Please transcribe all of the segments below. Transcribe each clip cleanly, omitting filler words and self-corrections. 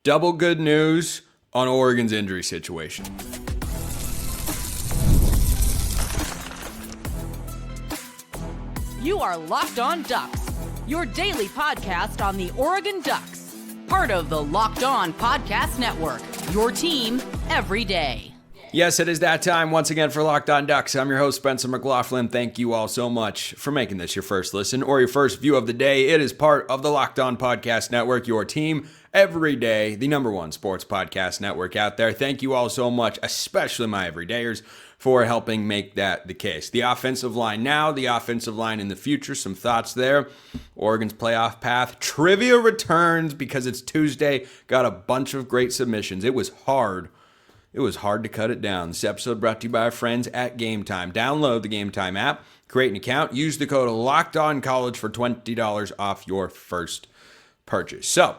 Double good news on Oregon's injury situation. You are Locked On Ducks, your daily podcast on the Oregon Ducks. Part of the Locked On Podcast Network, your team every day. Yes, it is that time once again for Locked On Ducks. I'm your host, Spencer McLaughlin. Thank you all so much for making this your first listen or your first view of the day. It is part of the Locked On Podcast Network, your team every day, the number one sports podcast network out there. Thank you all so much, especially my everydayers, for helping make that the case. The offensive line now, the offensive line in the future, some thoughts there. Oregon's playoff path. Trivia returns because it's Tuesday. Got a bunch of great submissions. It was hard. It was hard to cut it down. This episode brought to you by our friends at Game Time. Download the Game Time app, create an account, use the code LOCKEDONCollege for $20 off your first purchase. So,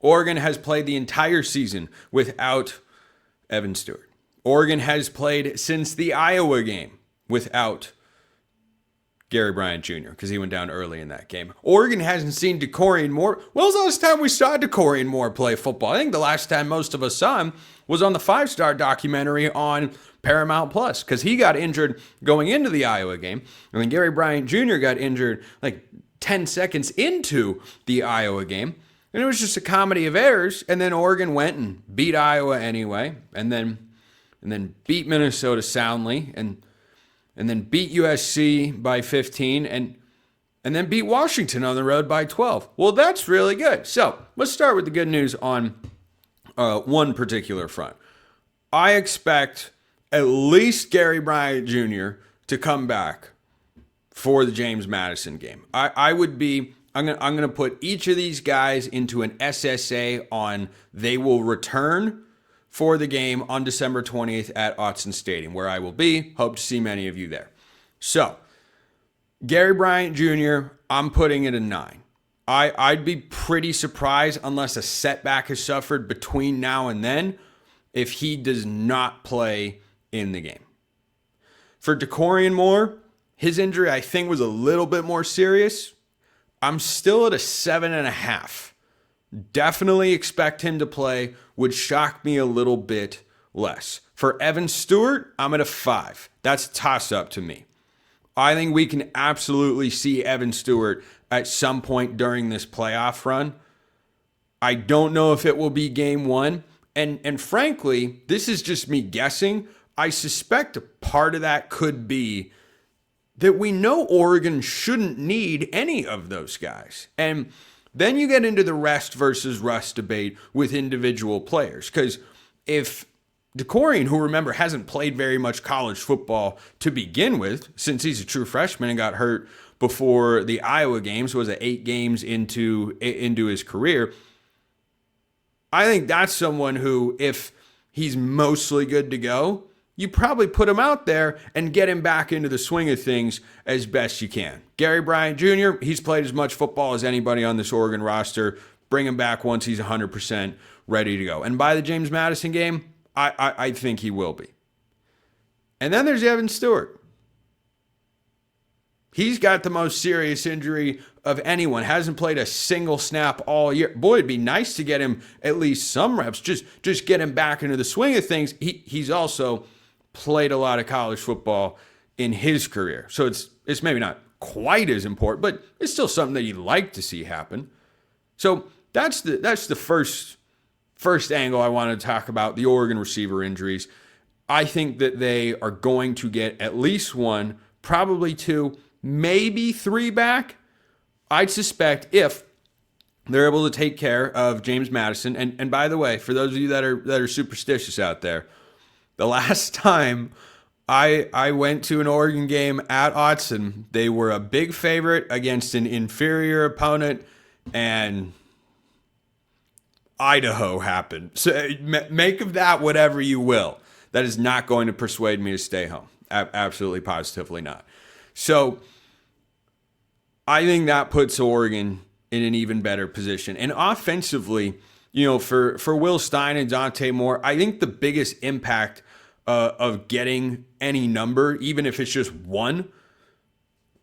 Oregon has played the entire season without Evan Stewart. Oregon has played since the Iowa game without Gary Bryant Jr. because he went down early in that game. Oregon hasn't seen Dakorien Moore. When was the last time we saw Dakorien Moore play football? I think the last time most of us saw him was on the 5-star documentary on Paramount Plus because he got injured going into the Iowa game. And then Gary Bryant Jr. got injured like 10 seconds into the Iowa game. And it was just a comedy of errors. And then Oregon went and beat Iowa anyway. And then beat Minnesota soundly. And then beat USC by 15. And then beat Washington on the road by 12. Well, that's really good. So let's start with the good news on one particular front. I expect at least Gary Bryant Jr. to come back for the James Madison game. I'm gonna put each of these guys into an SSA on they will return for the game on December 20th at Autzen Stadium, where I will be. Hope to see many of you there. So, Gary Bryant Jr., I'm putting it a 9. I'd be pretty surprised unless a setback is suffered between now and then if he does not play in the game. For Dakorien Moore, his injury I think was a little bit more serious. I'm still at a 7.5. Definitely expect him to play. Would shock me a little bit less. For Evan Stewart, I'm at a 5. That's a toss-up to me. I think we can absolutely see Evan Stewart at some point during this playoff run. I don't know if it will be game 1. And frankly, this is just me guessing. I suspect a part of that could be that we know Oregon shouldn't need any of those guys. And then you get into the rest versus rust debate with individual players. Because if Dakorien, who remember hasn't played very much college football to begin with, since he's a true freshman and got hurt before the Iowa games, was 8 games into his career, I think that's someone who, if he's mostly good to go, you probably put him out there and get him back into the swing of things as best you can. Gary Bryant Jr., he's played as much football as anybody on this Oregon roster. Bring him back once he's 100% ready to go. And by the James Madison game, I think he will be. And then there's Evan Stewart. He's got the most serious injury of anyone. Hasn't played a single snap all year. Boy, it'd be nice to get him at least some reps. Just get him back into the swing of things. He's also played a lot of college football in his career. So it's maybe not quite as important, but it's still something that you'd like to see happen. So that's the first angle I want to talk about, the Oregon receiver injuries. I think that they are going to get at least 1, probably 2, maybe 3 back. I'd suspect if they're able to take care of James Madison. And by the way, for those of you that are superstitious out there, the last time I went to an Oregon game at Autzen, they were a big favorite against an inferior opponent, and Idaho happened. So make of that whatever you will. That is not going to persuade me to stay home. Absolutely, positively not. So I think that puts Oregon in an even better position. And offensively, for Will Stein and Dante Moore, I think the biggest impact of getting any number, even if it's just one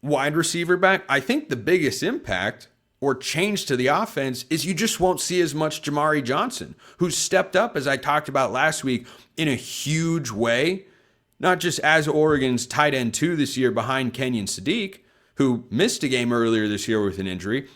wide receiver back, I think the biggest impact or change to the offense is you just won't see as much Jamari Johnson, who's stepped up, as I talked about last week, in a huge way, not just as Oregon's tight end 2 this year behind Kenyon Sadiq, who missed a game earlier this year with an injury,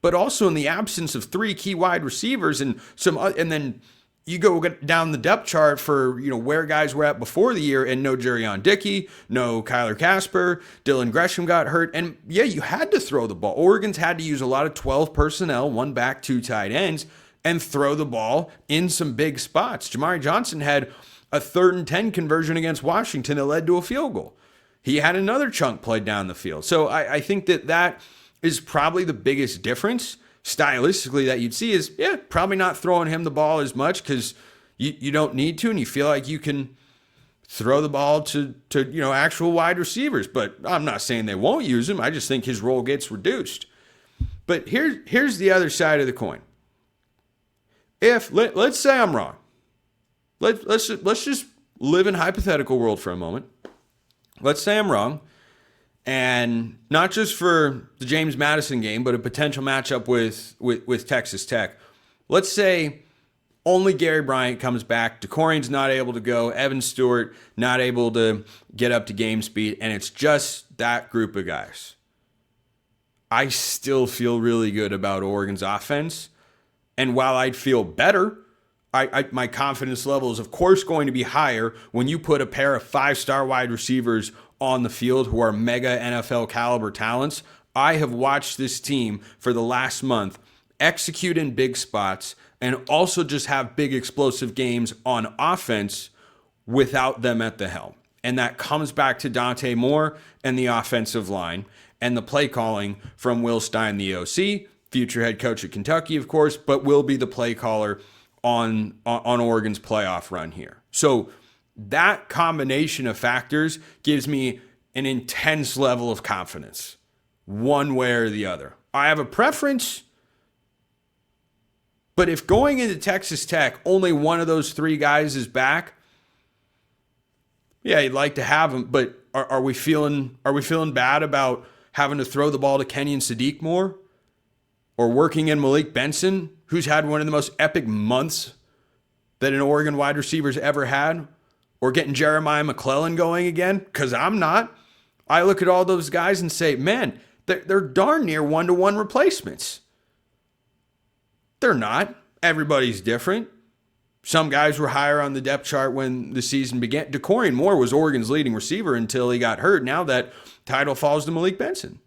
but also in the absence of 3 key wide receivers and then you go down the depth chart for, where guys were at before the year, and no Jerion Dickey, no Kyler Casper, Dylan Gresham got hurt. And yeah, you had to throw the ball. Oregon's had to use a lot of 12 personnel, 1 back, 2 tight ends, and throw the ball in some big spots. Jamari Johnson had a 3rd and 10 conversion against Washington that led to a field goal. He had another chunk played down the field. So I think that is probably the biggest difference stylistically that you'd see is, probably not throwing him the ball as much because you don't need to, and you feel like you can throw the ball to actual wide receivers. But I'm not saying they won't use him. I just think his role gets reduced. But here's the other side of the coin. Let's say I'm wrong. Let's just live in hypothetical world for a moment. Let's say I'm wrong. And not just for the James Madison game, but a potential matchup with Texas Tech. Let's say only Gary Bryant comes back. Dakorion's not able to go. Evan Stewart not able to get up to game speed. And it's just that group of guys. I still feel really good about Oregon's offense. And while I'd feel better, my confidence level is, of course, going to be higher when you put a pair of 5-star wide receivers on the field who are mega NFL caliber talents. I have watched this team for the last month execute in big spots and also just have big explosive games on offense without them at the helm. And that comes back to Dante Moore and the offensive line and the play calling from Will Stein, the OC, future head coach at Kentucky, of course, but will be the play caller on Oregon's playoff run here. So that combination of factors gives me an intense level of confidence, one way or the other. I have a preference, but if going into Texas Tech, only one of those 3 guys is back, yeah, you'd like to have them, but are we feeling bad about having to throw the ball to Kenyon Sadiq more? Or working in Malik Benson, who's had one of the most epic months that an Oregon wide receiver's ever had? Or getting Jeremiah McLaughlin going again? Because I'm not. I look at all those guys and say, man, they're darn near 1-to-1 replacements. They're not. Everybody's different. Some guys were higher on the depth chart when the season began. Dakorien Moore was Oregon's leading receiver until he got hurt. Now that title falls to Malik Benson.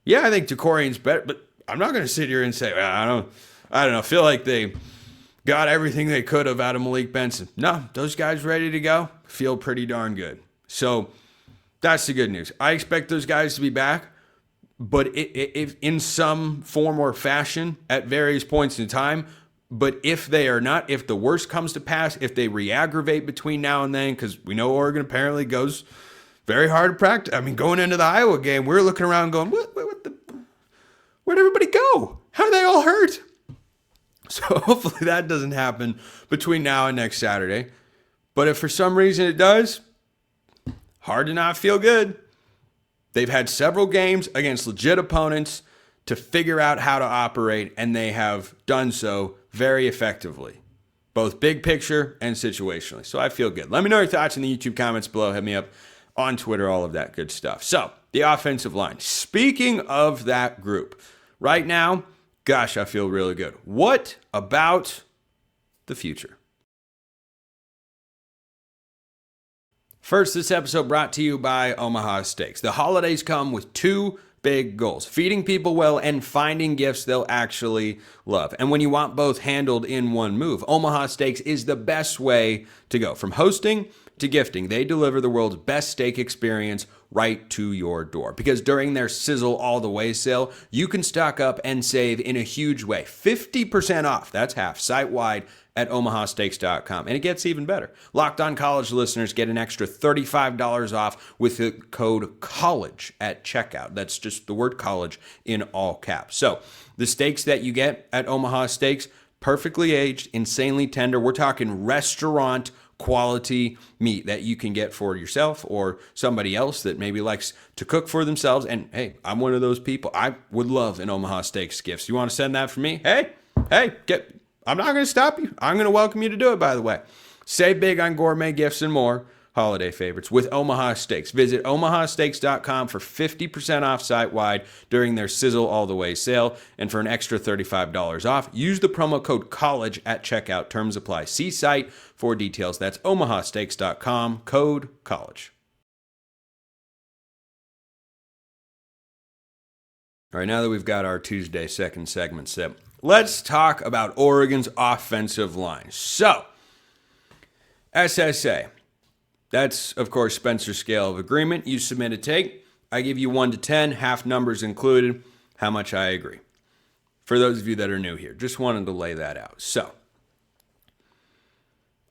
Yeah, I think Dakorien's better, but I'm not going to sit here and say, well, I don't know. I feel like they got everything they could have out of Malik Benson. No, those guys ready to go feel pretty darn good. So that's the good news. I expect those guys to be back, but if in some form or fashion at various points in time. But if they are not, if the worst comes to pass, if they re-aggravate between now and then, because we know Oregon apparently goes very hard to practice. I mean, going into the Iowa game, we're looking around going, where'd everybody go? How are they all hurt? So hopefully that doesn't happen between now and next Saturday. But if for some reason it does, hard to not feel good. They've had several games against legit opponents to figure out how to operate, and they have done so very effectively, both big picture and situationally. So I feel good. Let me know your thoughts in the YouTube comments below. Hit me up on Twitter, all of that good stuff. So the offensive line. Speaking of that group, right now, gosh, I feel really good. What about the future? First, this episode brought to you by Omaha Steaks. The holidays come with 2 big goals: feeding people well and finding gifts they'll actually love. And when you want both handled in one move, Omaha Steaks is the best way to go. From hosting to gifting, they deliver the world's best steak experience right to your door. Because during their Sizzle All the Way sale, you can stock up and save in a huge way. 50% off, that's half, site-wide at omahasteaks.com. And it gets even better. Locked On College listeners get an extra $35 off with the code COLLEGE at checkout. That's just the word college in all caps. So the steaks that you get at Omaha Steaks, perfectly aged, insanely tender. We're talking restaurant quality meat that you can get for yourself or somebody else that maybe likes to cook for themselves. And hey, I'm one of those people. I would love an Omaha Steaks gift. You want to send that for me? Hey, I'm not going to stop you. I'm going to welcome you to do it, by the way. Save big on gourmet gifts and more holiday favorites with Omaha Steaks. Visit omahasteaks.com for 50% off site-wide during their Sizzle All the Way sale. And for an extra $35 off, use the promo code COLLEGE at checkout. Terms apply. See site for details. That's omahasteaks.com, code COLLEGE. All right, now that we've got our Tuesday second segment set, let's talk about Oregon's offensive line. So, SSA. That's, of course, Spencer's scale of agreement. You submit a take. I give you 1 to 10, half numbers included, how much I agree. For those of you that are new here, just wanted to lay that out. So,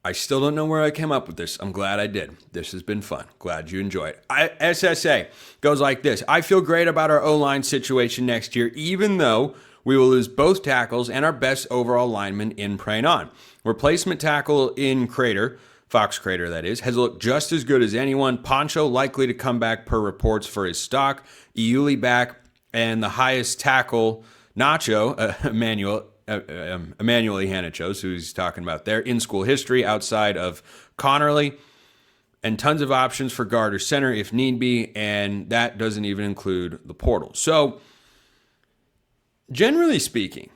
I still don't know where I came up with this. I'm glad I did. This has been fun. Glad you enjoyed it. SSA goes like this. I feel great about our O-line situation next year, even though we will lose both tackles and our best overall lineman in Bryant. Replacement tackle in Crater, Fox Crater that is, has looked just as good as anyone. Poncho likely to come back per reports for his stock. Iuli back, and the highest tackle, Nacho, Emmanuel Ihanachos, who he's talking about there, in school history outside of Connerly, and tons of options for guard or center if need be, and that doesn't even include the portal. So, generally speaking,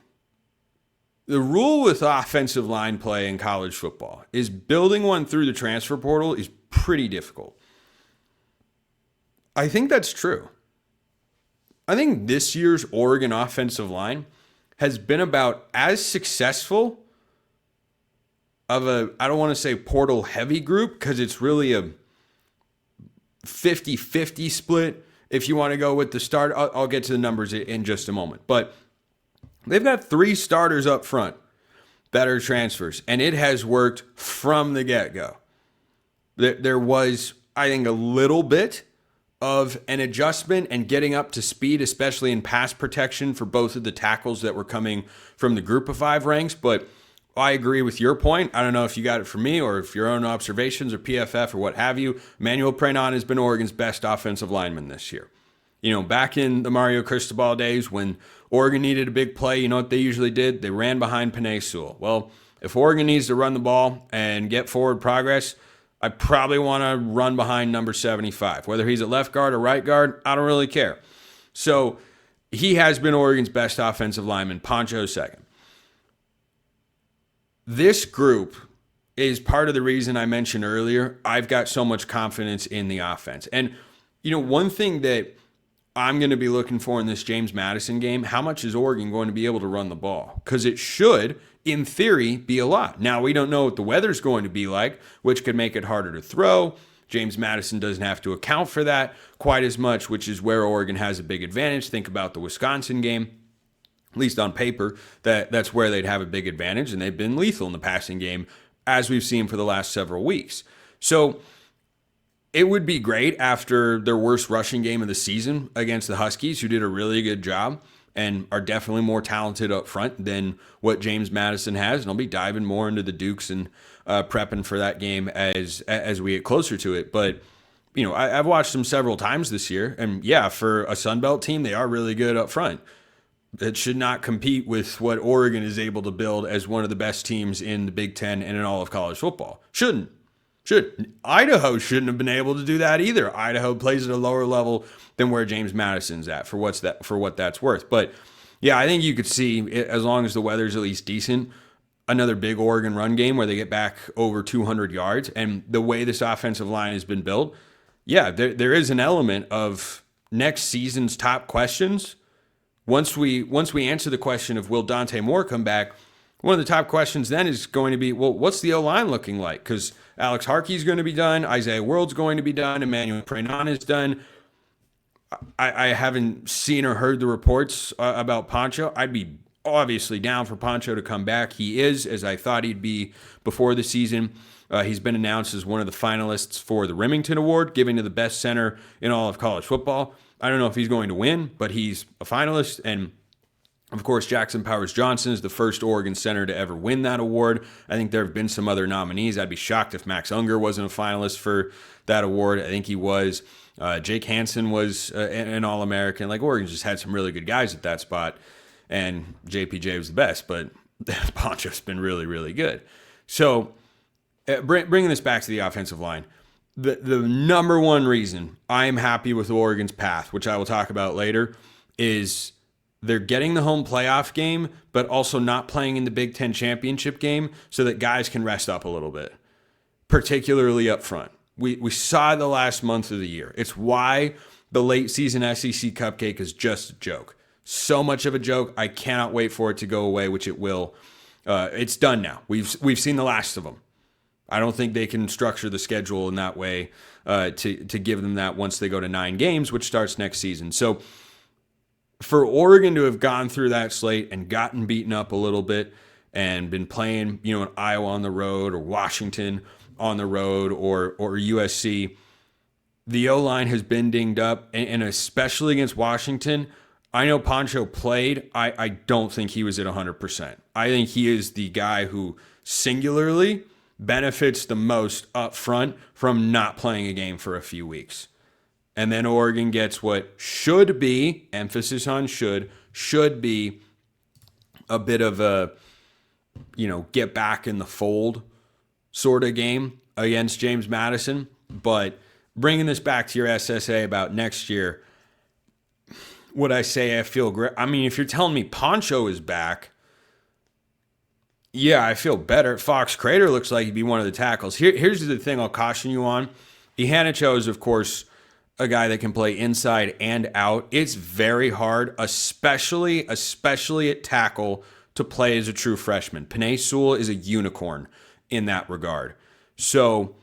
the rule with offensive line play in college football is building one through the transfer portal is pretty difficult. I think that's true. I think this year's Oregon offensive line has been about as successful of a, I don't want to say portal heavy group because it's really a 50-50 split if you want to go with the start. I'll get to the numbers in just a moment. But they've got 3 starters up front that are transfers, and it has worked from the get-go. There was, I think, a little bit of an adjustment and getting up to speed, especially in pass protection for both of the tackles that were coming from the group of 5 ranks. But I agree with your point. I don't know if you got it from me or if your own observations or PFF or what have you. Emmanuel Bryant has been Oregon's best offensive lineman this year. You know, back in the Mario Cristobal days when Oregon needed a big play, you know what they usually did? They ran behind Penei Sewell. Well, if Oregon needs to run the ball and get forward progress, I probably want to run behind number 75. Whether he's at left guard or right guard, I don't really care. So he has been Oregon's best offensive lineman, Poncho second. This group is part of the reason I mentioned earlier, I've got so much confidence in the offense. And, you know, one thing that I'm going to be looking for in this James Madison game, how much is Oregon going to be able to run the ball? Because it should, in theory, be a lot. Now, we don't know what the weather's going to be like, which could make it harder to throw. James Madison doesn't have to account for that quite as much, which is where Oregon has a big advantage. Think about the Wisconsin game. At least on paper, that's where they'd have a big advantage, and they've been lethal in the passing game, as we've seen for the last several weeks. So it would be great after their worst rushing game of the season against the Huskies, who did a really good job and are definitely more talented up front than what James Madison has. And I'll be diving more into the Dukes and prepping for that game as we get closer to it. But, you know, I've watched them several times this year. And, yeah, for a Sun Belt team, they are really good up front. It should not compete with what Oregon is able to build as one of the best teams in the Big Ten and in all of college football. Should. Idaho shouldn't have been able to do that either. Idaho plays at a lower level than where James Madison's at for what that's worth. But yeah, I think you could see, as long as the weather's at least decent, another big Oregon run game where they get back over 200 yards. And the way this offensive line has been built, yeah, there is an element of next season's top questions. Once we answer the question of will Dante Moore come back, one of the top questions then is going to be, well, what's the O-line looking like? Because Alex Harkey's going to be done, Isaiah World's going to be done, Emmanuel Bryant is done. I haven't seen or heard the reports about Poncho. I'd be obviously down for Poncho to come back. He is, as I thought he'd be before the season. He's been announced as one of the finalists for the Remington Award, given to the best center in all of college football. I don't know if he's going to win, but he's a finalist, and Of course, Jackson Powers Johnson is the first Oregon center to ever win that award. I think there have been some other nominees. I'd be shocked if Max Unger wasn't a finalist for that award. I think he was. Jake Hansen was an All-American. Like, Oregon just had some really good guys at that spot, and JPJ was the best, but Poncho's been really, really good. So, bringing this back to the offensive line, the number one reason I am happy with Oregon's path, which I will talk about later, is they're getting the home playoff game, but also not playing in the Big Ten championship game so that guys can rest up a little bit, particularly up front. We saw the last month of the year. It's why the late season SEC Cupcake is just a joke. So much of a joke. I cannot wait for it to go away, which it will. It's done now. We've seen the last of them. I don't think they can structure the schedule in that way to give them that once they go to 9 games, which starts next season. So for Oregon to have gone through that slate and gotten beaten up a little bit and been playing, in Iowa on the road or Washington on the road or USC, the O-line has been dinged up, and especially against Washington. I know Poncho played. I don't think he was at 100%. I think he is the guy who singularly benefits the most up front from not playing a game for a few weeks. And then Oregon gets what should be, emphasis on should be a bit of a, get back in the fold sort of game against James Madison. But bringing this back to your SSA about next year, would I say I feel great? I mean, if you're telling me Poncho is back, yeah, I feel better. Fox Crater looks like he'd be one of the tackles. Here's the thing I'll caution you on. Ihanicho is, of course, a guy that can play inside and out. It's very hard, especially at tackle, to play as a true freshman. Penei Sewell is a unicorn in that regard. So,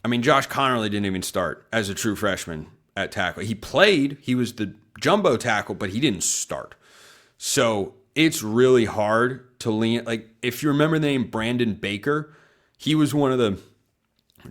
I mean, Josh Connerly didn't even start as a true freshman at tackle. He played, he was the jumbo tackle, but he didn't start. So it's really hard to lean. Like, if you remember the name Brandon Baker, he was one of the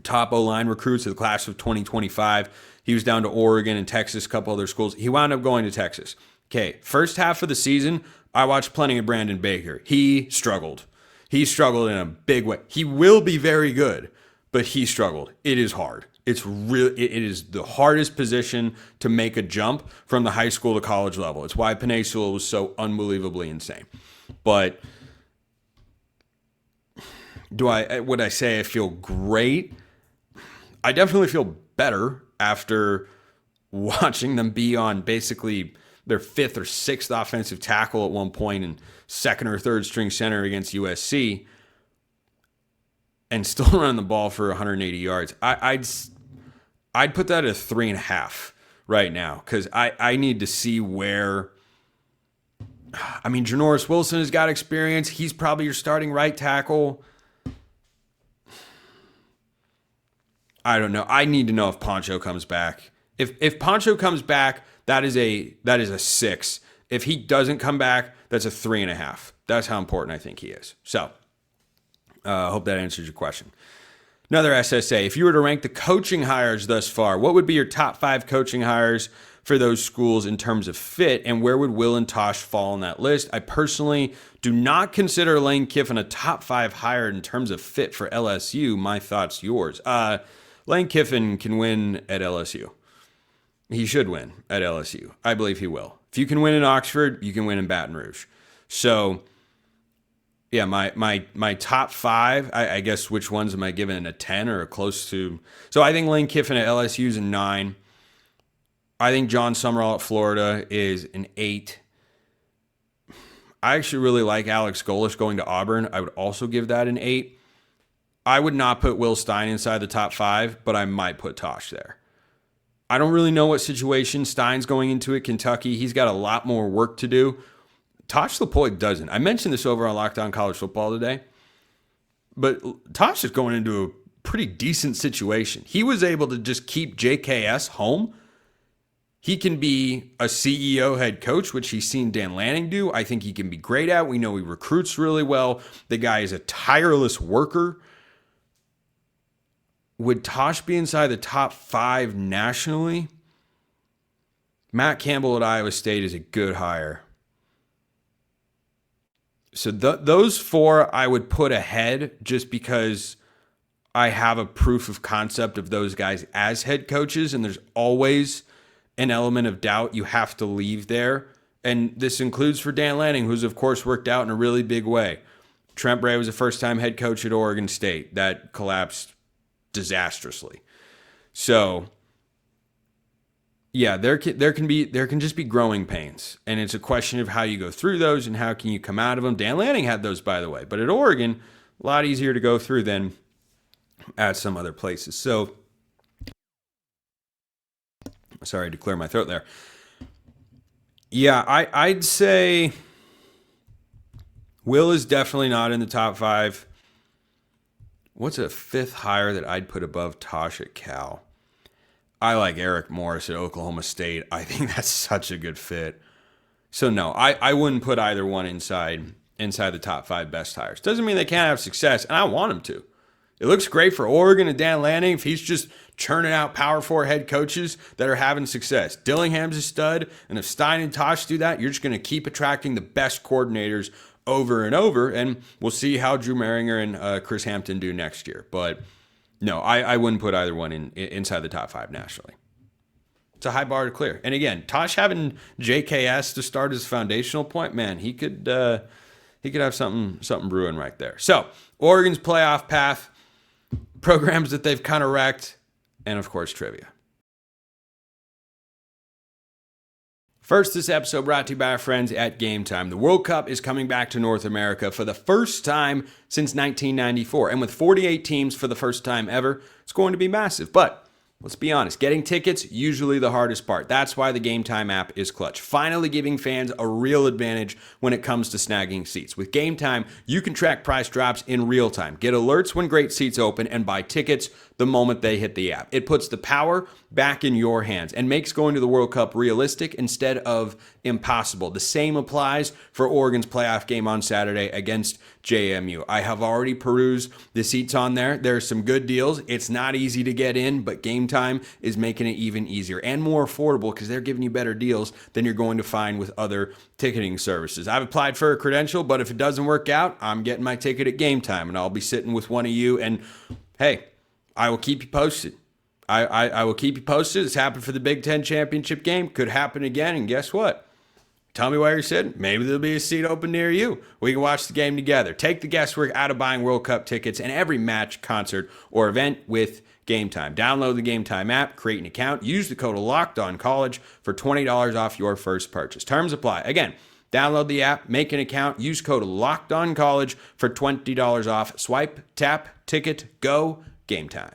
top O-line recruits of the class of 2025. He was down to Oregon and Texas, a couple other schools. He wound up going to Texas. Okay, first half of the season, I watched plenty of Brandon Baker. He struggled. He struggled in a big way. He will be very good, but he struggled. It is hard. It is the hardest position to make a jump from the high school to college level. It's why Penei Sewell was so unbelievably insane. But would I say I feel great? I definitely feel better after watching them be on basically their 5th or 6th offensive tackle at one point and 2nd or 3rd string center against USC and still run the ball for 180 yards. I'd put that at 3.5 right now because I need to see where. I mean, Janoris Wilson has got experience. He's probably your starting right tackle. I don't know. I need to know if Poncho comes back. If Poncho comes back, that is a 6. If he doesn't come back, that's a 3.5. That's how important I think he is. So, I hope that answers your question. Another SSA. If you were to rank the coaching hires thus far, what would be your top 5 coaching hires for those schools in terms of fit, and where would Will and Tosh fall on that list? I personally do not consider Lane Kiffin a top 5 hire in terms of fit for LSU. My thoughts, yours. Lane Kiffin can win at LSU. He should win at LSU. I believe he will. If you can win in Oxford, you can win in Baton Rouge. So, yeah, my top 5, I guess which ones am I giving a 10 or a close to? So I think Lane Kiffin at LSU is a 9. I think John Summerall at Florida is an 8. I actually really like Alex Golesh going to Auburn. I would also give that an 8. I would not put Will Stein inside the top 5, but I might put Tosh there. I don't really know what situation Stein's going into at Kentucky. He's got a lot more work to do. Tosh Lepoy doesn't. I mentioned this over on Locked On College Football today, but Tosh is going into a pretty decent situation. He was able to just keep JKS home. He can be a CEO head coach, which he's seen Dan Lanning do. I think he can be great at. We know he recruits really well. The guy is a tireless worker. Would Tosh be inside the top 5 nationally? Matt Campbell at Iowa State is a good hire. So those four I would put ahead just because I have a proof of concept of those guys as head coaches, and there's always an element of doubt you have to leave there. And this includes for Dan Lanning, who's, of course, worked out in a really big way. Trent Bray was a first-time head coach at Oregon State. That collapsed disastrously. So, yeah, there can just be growing pains. And it's a question of how you go through those and how can you come out of them. Dan Lanning had those, by the way. But at Oregon, a lot easier to go through than at some other places. So, sorry to clear my throat there. Yeah, I'd say Will is definitely not in the top 5. What's a 5th hire that I'd put above Tosh at Cal? I like Eric Morris at Oklahoma State. I think that's such a good fit. So no, I wouldn't put either one inside the top 5 best hires. Doesn't mean they can't have success, and I want them to. It looks great for Oregon and Dan Lanning if he's just churning out Power 4 head coaches that are having success. Dillingham's a stud, and if Stein and Tosh do that, you're just going to keep attracting the best coordinators over and over, and we'll see how Drew Maringer and Chris Hampton do next year. But no, I wouldn't put either one inside the top 5 nationally. It's a high bar to clear. And again, Tosh having JKS to start as foundational point, man, he could have something brewing right there. So Oregon's playoff path, programs that they've kind of wrecked, and of course, trivia. First, this episode brought to you by our friends at Game Time. The World Cup is coming back to North America for the first time since 1994. And with 48 teams for the first time ever, it's going to be massive. But let's be honest, getting tickets, usually the hardest part. That's why the Game Time app is clutch, finally giving fans a real advantage when it comes to snagging seats. With Game Time, you can track price drops in real time, get alerts when great seats open, and buy tickets the moment they hit the app. It puts the power back in your hands and makes going to the World Cup realistic instead of impossible. The same applies for Oregon's playoff game on Saturday against JMU. I have already perused the seats on there. There are some good deals. It's not easy to get in, but Game Time is making it even easier and more affordable because they're giving you better deals than you're going to find with other ticketing services. I've applied for a credential, but if it doesn't work out, I'm getting my ticket at Game Time, and I'll be sitting with one of you, and hey, I will keep you posted. I will keep you posted. It's happened for the Big Ten championship game. Could happen again. And guess what? Tell me where you're sitting. Maybe there'll be a seat open near you. We can watch the game together. Take the guesswork out of buying World Cup tickets and every match, concert, or event with Game Time. Download the Game Time app, create an account, use the code LOCKEDONCollege for $20 off your first purchase. Terms apply. Again, download the app, make an account, use code LOCKEDONCollege for $20 off. Swipe, tap, ticket, go, Game Time.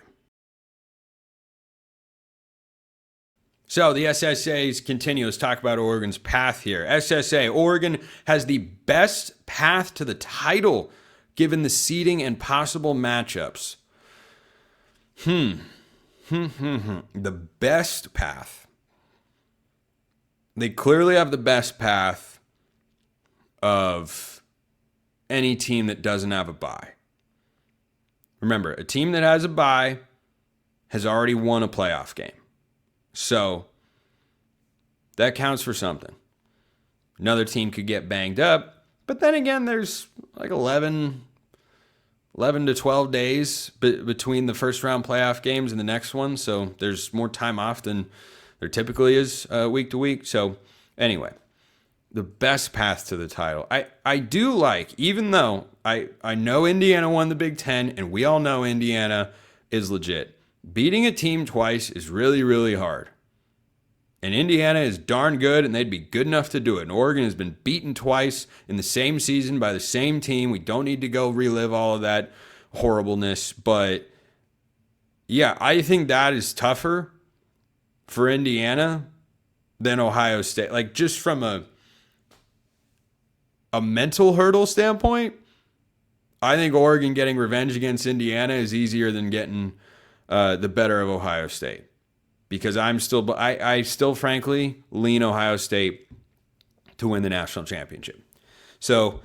So the SSAs continue. Let's talk about Oregon's path here. SSA, Oregon has the best path to the title given the seeding and possible matchups. The best path. They clearly have the best path of any team that doesn't have a bye. Remember, a team that has a bye has already won a playoff game. So that counts for something. Another team could get banged up, but then again, there's like 11 to 12 days between the first round playoff games and the next one. So there's more time off than there typically is week to week. So anyway, the best path to the title. I do like, even though I know Indiana won the Big Ten and we all know Indiana is legit. Beating a team twice is really, really hard. And Indiana is darn good, and they'd be good enough to do it. And Oregon has been beaten twice in the same season by the same team. We don't need to go relive all of that horribleness. But, yeah, I think that is tougher for Indiana than Ohio State. Like, just from a mental hurdle standpoint, I think Oregon getting revenge against Indiana is easier than getting the better of Ohio State, because I still frankly lean Ohio State to win the national championship. So,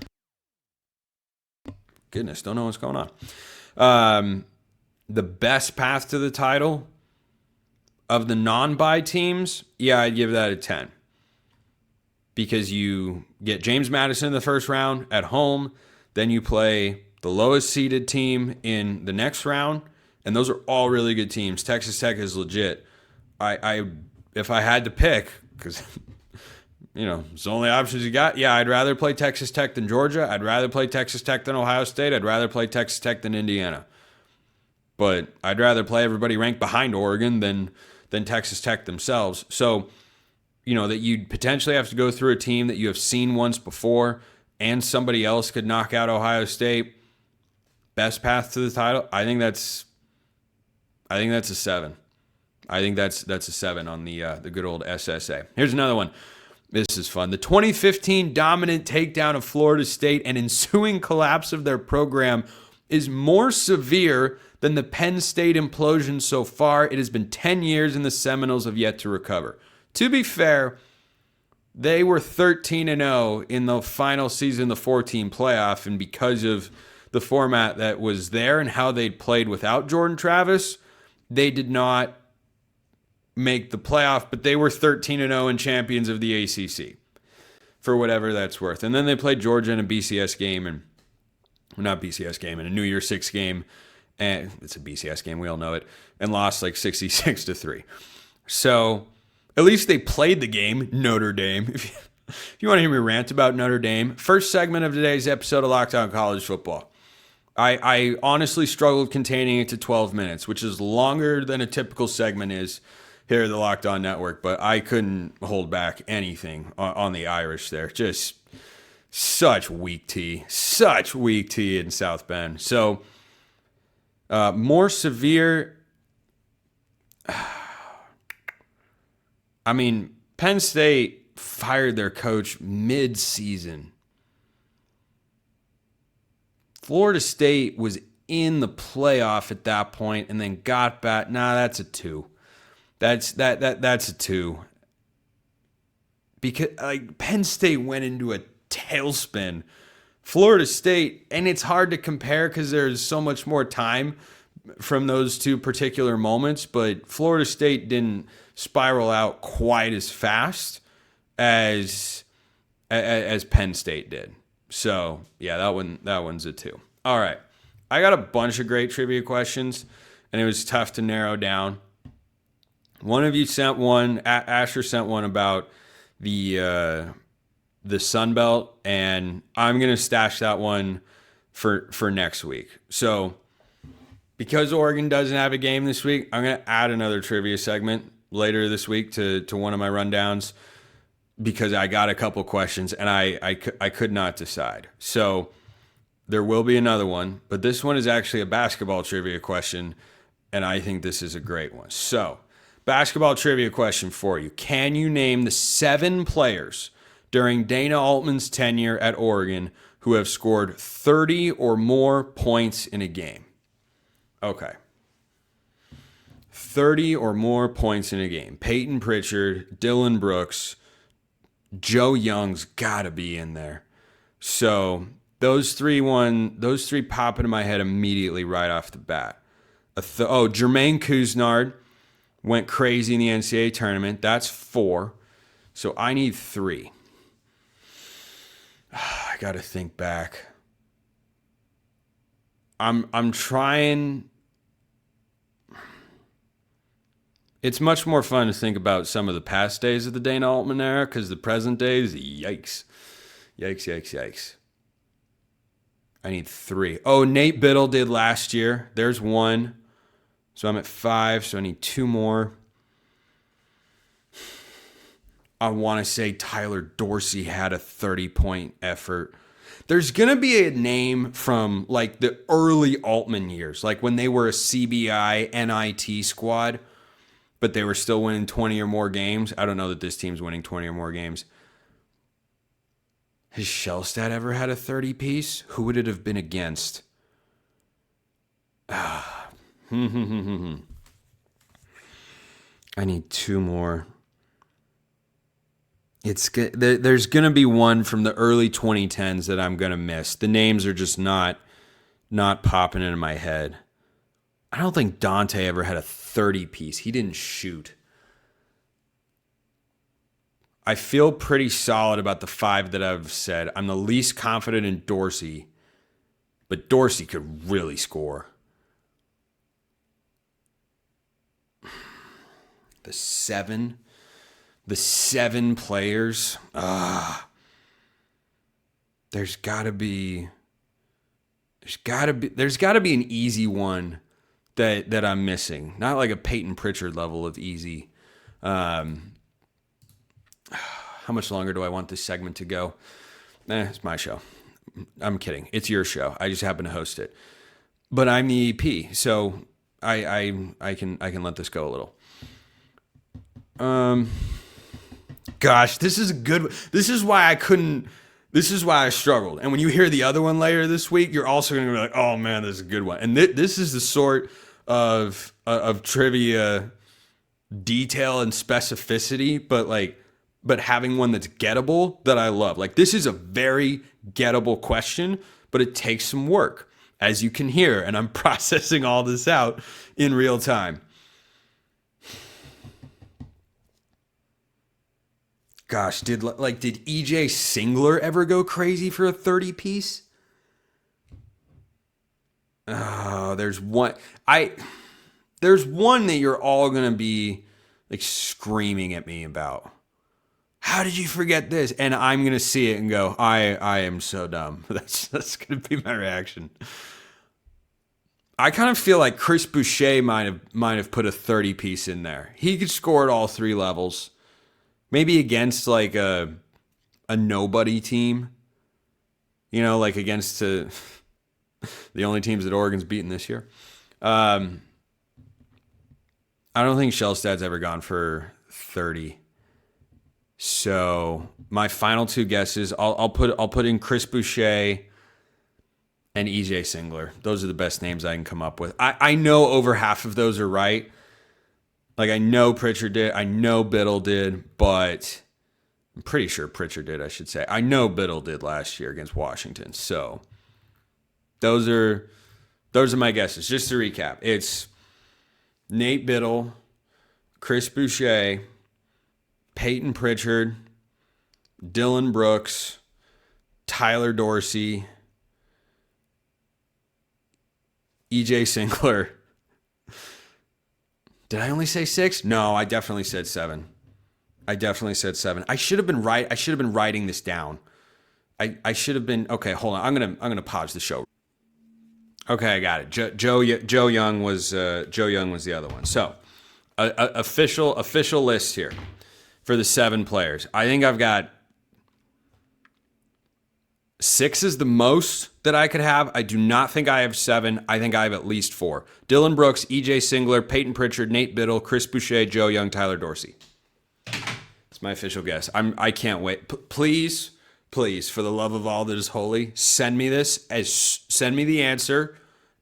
goodness, don't know what's going on. The best path to the title of the non-bye teams, yeah, I'd give that a 10. because you get James Madison in the first round at home, then you play the lowest seeded team in the next round, and those are all really good teams. Texas Tech is legit. If I had to pick, because it's the only options you got. Yeah, I'd rather play Texas Tech than Georgia. I'd rather play Texas Tech than Ohio State. I'd rather play Texas Tech than Indiana. But I'd rather play everybody ranked behind Oregon than Texas Tech themselves. So, that you'd potentially have to go through a team that you have seen once before and somebody else could knock out Ohio State. Best path to the title, I think that's a 7. I think that's a 7 on the good old SSA. Here's another one. This is fun. The 2015 dominant takedown of Florida State and ensuing collapse of their program is more severe than the Penn State implosion so far. It has been 10 years and the Seminoles have yet to recover. To be fair, they were 13-0 in the final season, the 14 playoff, and because of the format that was there and how they'd played without Jordan Travis, they did not make the playoff, but they were 13-0 and champions of the ACC for whatever that's worth. And then they played Georgia in a BCS game, and not BCS game, in a New Year's Six game, and it's a BCS game, we all know it, and lost like 66-3. So at least they played the game, Notre Dame. If you want to hear me rant about Notre Dame, first segment of today's episode of Locked On College Football. I honestly struggled containing it to 12 minutes, which is longer than a typical segment is here at the Locked On Network, but I couldn't hold back anything on the Irish there. Just such weak tea in South Bend. So more severe. I mean, Penn State fired their coach mid-season. Florida State was in the playoff at that point and then got back. Nah, that's a 2. That's a 2. Because Penn State went into a tailspin. Florida State, and it's hard to compare because there's so much more time from those two particular moments, but Florida State didn't spiral out quite as fast as Penn State did. So, yeah, that one's a 2. All right. I got a bunch of great trivia questions, and it was tough to narrow down. One of you sent one, Asher sent one about the Sun Belt, and I'm going to stash that one for next week. So, because Oregon doesn't have a game this week, I'm going to add another trivia segment later this week to one of my rundowns because I got a couple questions and I could not decide. So there will be another one, but this one is actually a basketball trivia question, and I think this is a great one. So, basketball trivia question for you. Can you name the 7 players during Dana Altman's tenure at Oregon who have scored 30 or more points in a game? Okay. 30 or more points in a game. Peyton Pritchard, Dylan Brooks, Joe Young's got to be in there. So those three pop into my head immediately right off the bat. Jermaine Couisnard went crazy in the NCAA tournament. That's 4. So I need 3. I got to think back. I'm trying. It's much more fun to think about some of the past days of the Dana Altman era because the present days, yikes. Yikes. I need 3. Oh, Nate Biddle did last year. There's 1. So I'm at 5, so I need 2 more. I want to say Tyler Dorsey had a 30-point effort. There's going to be a name from like the early Altman years, like when they were a CBI NIT squad, but they were still winning 20 or more games. I don't know that this team's winning 20 or more games. Has Shellstad ever had a 30-piece? Who would it have been against? I need 2 more. There's going to be one from the early 2010s that I'm going to miss. The names are just not popping into my head. I don't think Dante ever had a 30-piece. He didn't shoot. I feel pretty solid about the 5 that I've said. I'm the least confident in Dorsey, but Dorsey could really score. The 7 players. There's got to be an easy one that I'm missing. Not like a Peyton Pritchard level of easy. How much longer do I want this segment to go? It's my show. I'm kidding. It's your show. I just happen to host it. But I'm the EP, so I can let this go a little. Gosh, this is a good. This is why I struggled. And when you hear the other one later this week, you're also going to be like, "Oh man, this is a good one." And this is the sort of trivia detail and specificity, but having one that's gettable that I love. Like, this is a very gettable question, but it takes some work, as you can hear, and I'm processing all this out in real time. Gosh, did EJ Singler ever go crazy for a 30 piece? Oh, there's one that you're all going to be like screaming at me about. How did you forget this? And I'm going to see it and go, I am so dumb. That's going to be my reaction. I kind of feel like Chris Boucher might have put a 30 piece in there. He could score at all 3 levels. Maybe against like a nobody team, like against the only teams that Oregon's beaten this year. I don't think Shellstad's ever gone for 30. So my final 2 guesses, I'll put in Chris Boucher and EJ Singler. Those are the best names I can come up with. I know over half of those are right. Like, I know Pritchard did. I know Biddle did, but I'm pretty sure Pritchard did, I should say. I know Biddle did last year against Washington. So those are my guesses. Just to recap, it's Nate Biddle, Chris Boucher, Peyton Pritchard, Dylan Brooks, Tyler Dorsey, EJ Singler. Did I only say 6? No, I definitely said 7. I should have been right. I should have been writing this down. I should have been. Okay, hold on. I'm gonna pause the show. Okay, I got it. Joe Young was the other one. So, official list here for the 7 players. I think I've got 6 is the most that I could have. I do not think I have 7. I think I have at least 4. Dylan Brooks, EJ Singler, Peyton Pritchard, Nate Biddle, Chris Boucher, Joe Young, Tyler Dorsey. That's my official guess. I can't wait. Please, for the love of all that is holy, send me the answer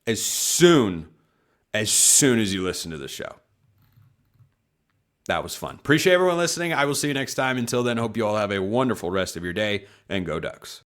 as soon as you listen to the show. That was fun. Appreciate everyone listening. I will see you next time. Until then, hope you all have a wonderful rest of your day, and go Ducks.